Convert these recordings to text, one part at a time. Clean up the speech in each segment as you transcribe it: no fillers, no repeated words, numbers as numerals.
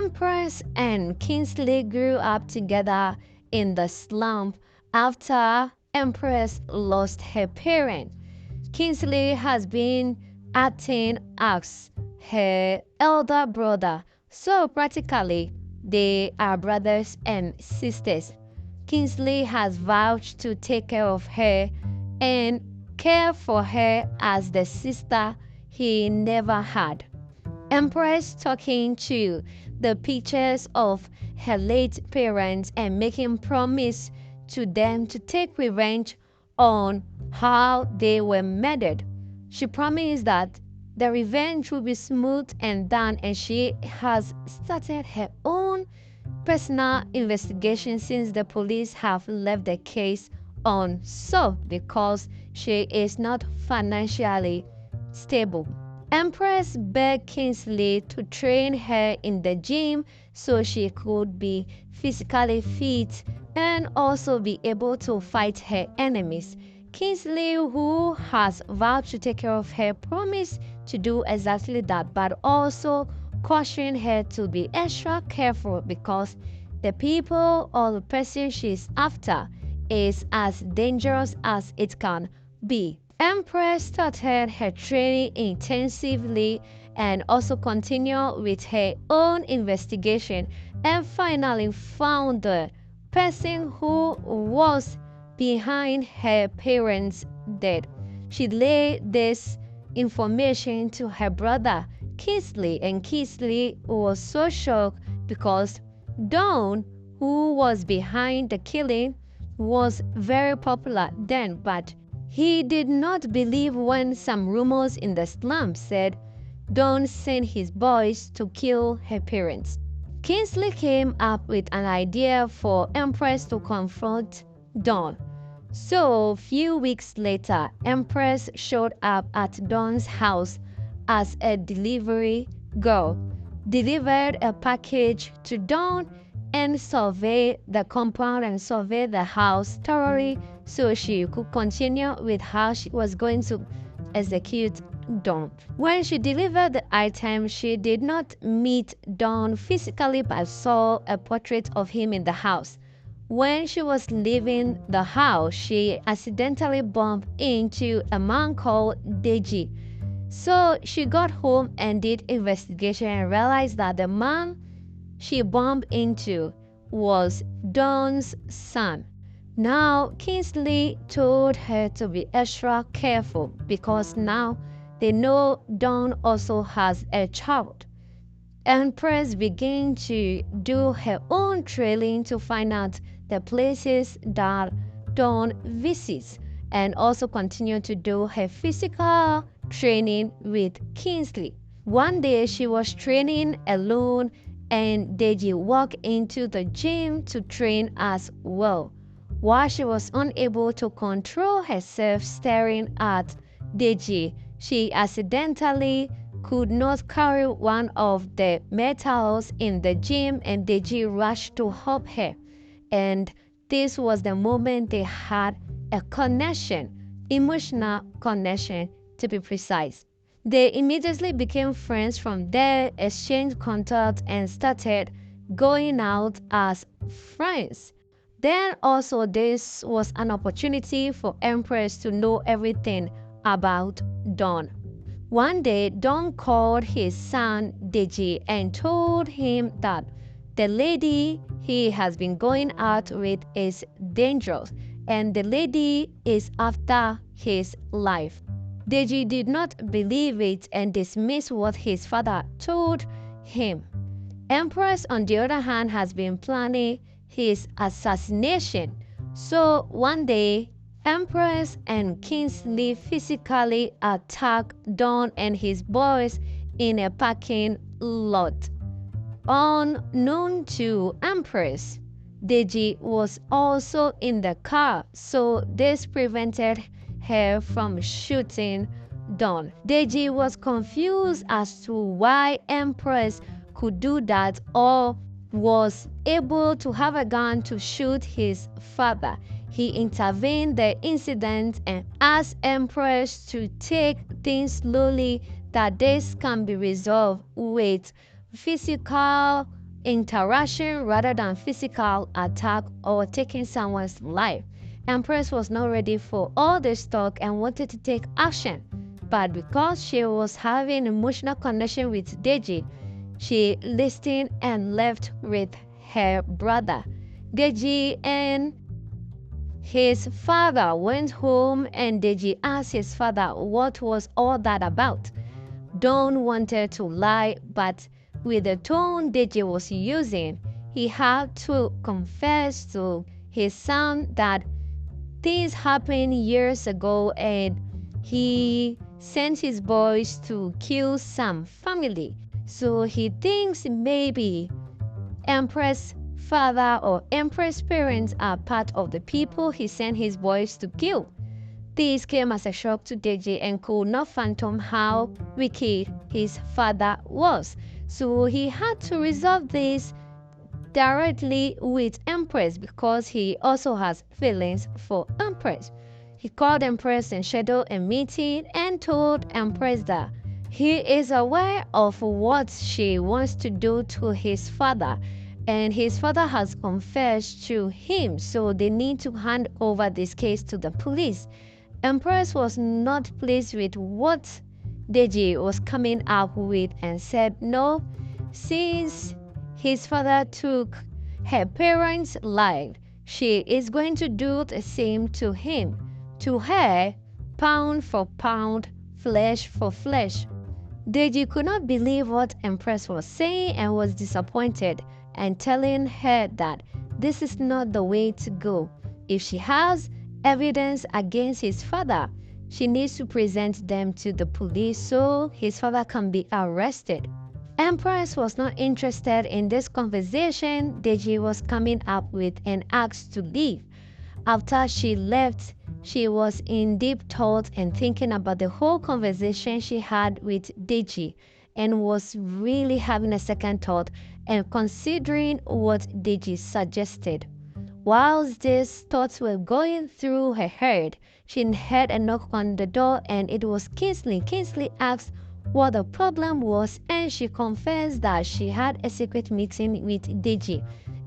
Empress and Kingsley grew up together in the slum after Empress lost her parent. Kingsley has been acting as her elder brother, so practically they are brothers and sisters. Kingsley has vowed to take care of her and care for her as the sister he never had. Empress talking to the pictures of her late parents and making promise to them to take revenge on how they were murdered. She promised that the revenge will be smooth and done, and she has started her own personal investigation since the police have left the case unsolved because she is not financially stable. Empress begged Kingsley to train her in the gym so she could be physically fit and also be able to fight her enemies. Kingsley, who has vowed to take care of her, promised to do exactly that, but also cautioned her to be extra careful because the people or the person she's after is as dangerous as it can be. Empress started her training intensively and also continued with her own investigation and finally found the person who was behind her parents' death. She laid this information to her brother Kingsley, and Kingsley was so shocked because Don, who was behind the killing, was very popular then, but he did not believe when some rumors in the slum said Don sent his boys to kill her parents. Kingsley came up with an idea for Empress to confront Don. So, a few weeks later, Empress showed up at Don's house as a delivery girl, delivered a package to Don, and surveyed the compound and surveyed the house thoroughly so she could continue with how she was going to execute Don. When she delivered the item, she did not meet Don physically but saw a portrait of him in the house. When she was leaving the house, she accidentally bumped into a man called Deji. So she got home and did investigation and realized that the man she bumped into was Don's son. Now Kingsley told her to be extra careful because now they know Don also has a child. Empress began to do her own trailing to find out the places that Don visits and also continue to do her physical training with Kingsley. One day she was training alone and Deji walked into the gym to train as well. While she was unable to control herself staring at Deji, she accidentally could not carry one of the metals in the gym and Deji rushed to help her. And this was the moment they had a connection, emotional connection to be precise. They immediately became friends from there, exchanged contact, and started going out as friends. Then also this was an opportunity for Empress to know everything about Don. One day, Don called his son Deji and told him that the lady he has been going out with is dangerous and the lady is after his life. Deji did not believe it and dismissed what his father told him. Empress, on the other hand, has been planning his assassination. So one day, Empress and Kingsley physically attacked Don and his boys in a parking lot. Unknown to Empress, Deji was also in the car, so this prevented her from shooting Don. Deji was confused as to why Empress could do that or was able to have a gun to shoot his father. He intervened the incident and asked Empress to take things slowly, that this can be resolved with physical interaction rather than physical attack or taking someone's life. Empress was not ready for all this talk and wanted to take action. But because she was having emotional connection with Deji, she listened and left with her brother. Deji and his father went home, and Deji asked his father what was all that about. Don wanted to lie, but with the tone Deji was using, he had to confess to his son that things happened years ago and he sent his boys to kill some family. So he thinks maybe Empress father or Empress parents are part of the people he sent his boys to kill. This came as a shock to Deji and could not fathom how wicked his father was. So he had to resolve this directly with Empress because he also has feelings for Empress. He called Empress and scheduled a meeting and told Empress that he is aware of what she wants to do to his father, and his father has confessed to him, so they need to hand over this case to the police. Empress was not pleased with what Deji was coming up with and said no, since his father took her parents' life, she is going to do the same to him. To her, pound for pound, flesh for flesh. Deji could not believe what Empress was saying and was disappointed and telling her that this is not the way to go. If she has evidence against his father, she needs to present them to the police so his father can be arrested. Empress was not interested in this conversation Deji was coming up with and asked to leave. After she left, she was in deep thought and thinking about the whole conversation she had with Deji and was really having a second thought and considering what Deji suggested. Whilst these thoughts were going through her head, she heard a knock on the door and it was Kingsley. Kingsley asked what the problem was and she confessed that she had a secret meeting with Deji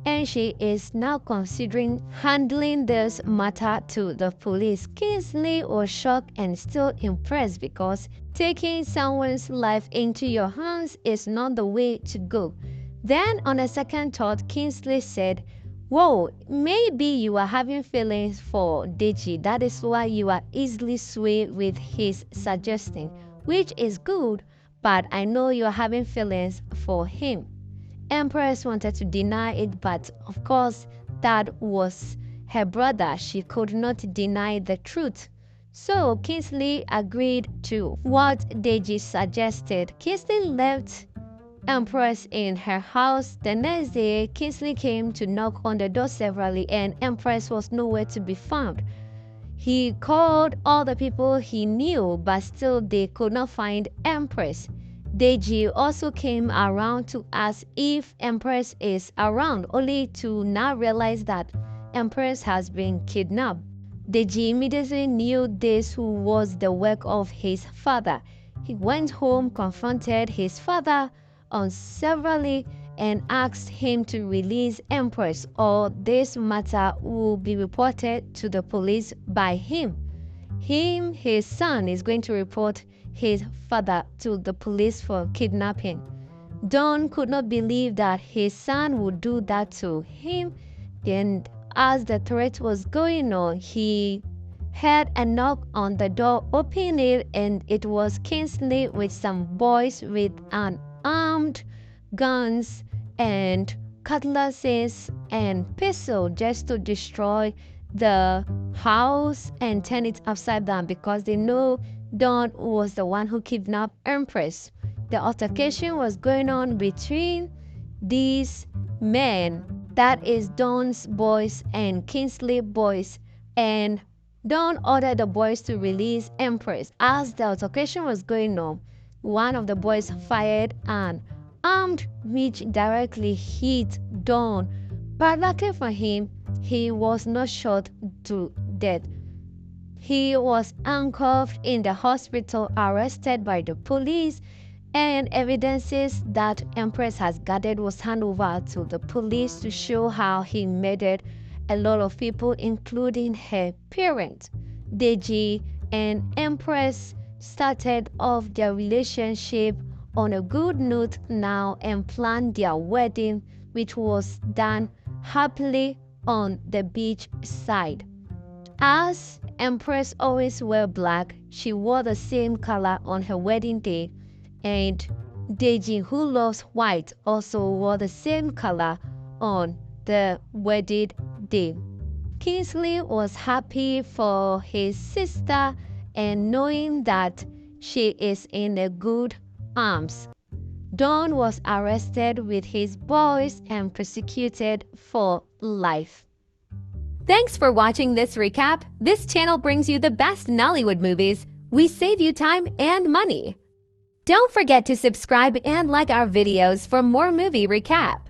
and she is now considering handling this matter to the police. Kingsley was shocked and still impressed because taking someone's life into your hands is not the way to go. Then on a second thought, Kingsley said, "Whoa, maybe you are having feelings for Deji. That is why you are easily swayed with his suggesting, which is good, but I know you are having feelings for him." Empress wanted to deny it, but of course that was her brother. She could not deny the truth. So Kingsley agreed to what Deji suggested. Kingsley left Empress in her house. The next day, Kingsley came to knock on the door severally and Empress was nowhere to be found. He called all the people he knew, but still they could not find Empress. Deji also came around to ask if Empress is around, only to now realize that Empress has been kidnapped. Deji immediately knew this was the work of his father. He went home, confronted his father severally, and asked him to release Empress or this matter will be reported to the police by him. His son, is going to report his father to the police for kidnapping. Don could not believe that his son would do that to him. Then, as the threat was going on, he heard a knock on the door, opened it, and it was Kingsley with some boys with an armed guns and cutlasses and pistol just to destroy the house and turn it upside down because they know Don was the one who kidnapped Empress. The altercation was going on between these men, that is Don's boys and Kingsley boys, and Don ordered the boys to release Empress. As the altercation was going on, one of the boys fired an armed which directly hit Don, but luckily for him, he was not shot to death. He was handcuffed in the hospital, arrested by the police, and evidences that Empress has gathered was handed over to the police to show how he murdered a lot of people, including her parents. Deji and Empress started off their relationship on a good note now and planned their wedding, which was done happily on the beach side. As Empress always wore black, she wore the same color on her wedding day, and Deji, who loves white, also wore the same color on the wedding day. Kingsley was happy for his sister and knowing that she is in a good arms. Don was arrested with his boys and prosecuted for life. Thanks for watching this recap. This channel brings you the best Nollywood movies. We save you time and money. Don't forget to subscribe and like our videos for more movie recaps.